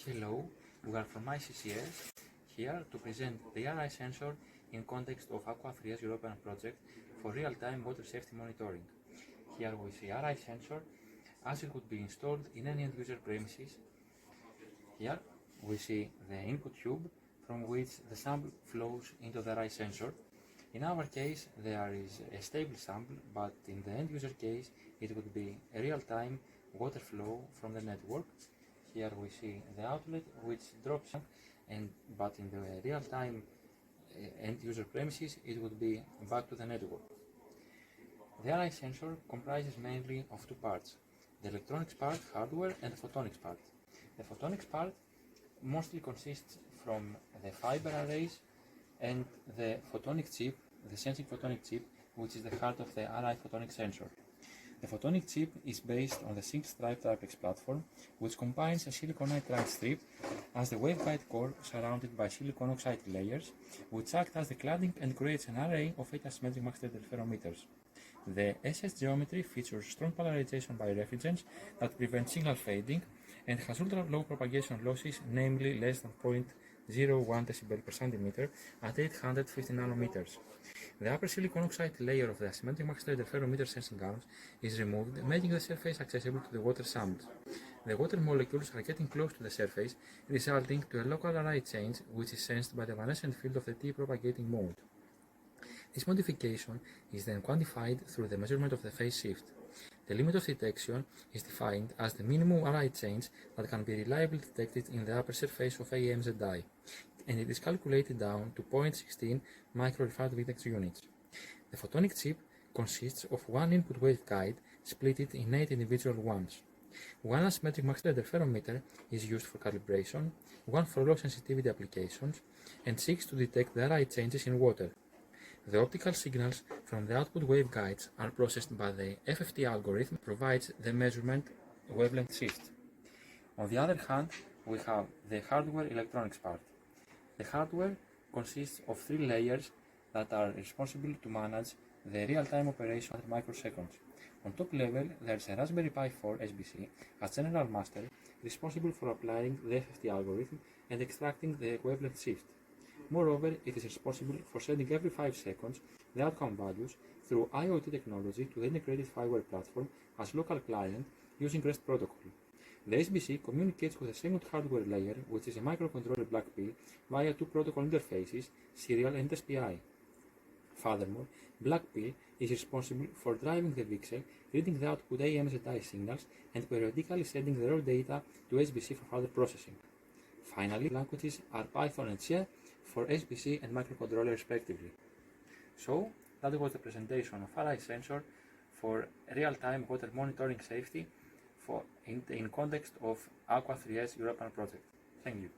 Hello, we are from ICCS, here to present the RI sensor in context of aqua3S European project for real-time water safety monitoring. Here we see RI sensor as it would be installed in any end-user premises. Here we see the input tube from which the sample flows into the RI sensor. In our case there is a stable sample, but in the end-user case it would be a real-time water flow from the network. Here we see the outlet which drops, but in the real-time end-user premises it would be back to the network. The RI sensor comprises mainly of two parts: the electronics part, hardware, and the photonics part. The photonics part mostly consists from the fiber arrays and the photonic chip, the sensing photonic chip, which is the heart of the RI photonic sensor. The photonic chip is based on the single-stripe Tripex platform, which combines a silicon nitride strip as the waveguide core surrounded by silicon oxide layers, which act as the cladding and creates an array of 8 asymmetric Maxwell interferometers. The SS geometry features strong polarization by refrigerants that prevent signal fading and has ultra-low propagation losses, namely less than 0.01 dB per centimeter at 850 nanometers. The upper silicon oxide layer of the asymmetric Maxwell interferometer sensing arms is removed, making the surface accessible to the water samples. The water molecules are getting close to the surface, resulting to a local RI change which is sensed by the evanescent field of the T-propagating mode. This modification is then quantified through the measurement of the phase shift. The limit of detection is defined as the minimum RI change that can be reliably detected in the upper surface of AMZI, and it is calculated down to 0.16 micro-refractive index units. The photonic chip consists of one input waveguide split in 8 individual ones. One asymmetric Maxwell interferometer is used for calibration, one for low sensitivity applications, and 6 to detect the RI changes in water. The optical signals from the output waveguides are processed by the FFT algorithm that provides the measurement wavelength shift. On the other hand, we have the hardware electronics part. The hardware consists of 3 layers that are responsible to manage the real-time operation at microseconds. On top level, there is a Raspberry Pi 4 SBC as general master, responsible for applying the FFT algorithm and extracting the wavelength shift. Moreover, it is responsible for sending every 5 seconds the outcome values through IoT technology to the integrated fireware platform as local client using REST protocol. The SBC communicates with a second hardware layer, which is a microcontroller black pill, via 2 protocol interfaces, serial and SPI. Furthermore, black pill is responsible for driving the VCSEL, reading the output AMZI signals, and periodically sending the raw data to SBC for further processing. Finally, languages are Python and C for SBC and microcontroller respectively. So, that was the presentation of RI sensor for real-time water monitoring safety in context of aqua3S European project. Thank you.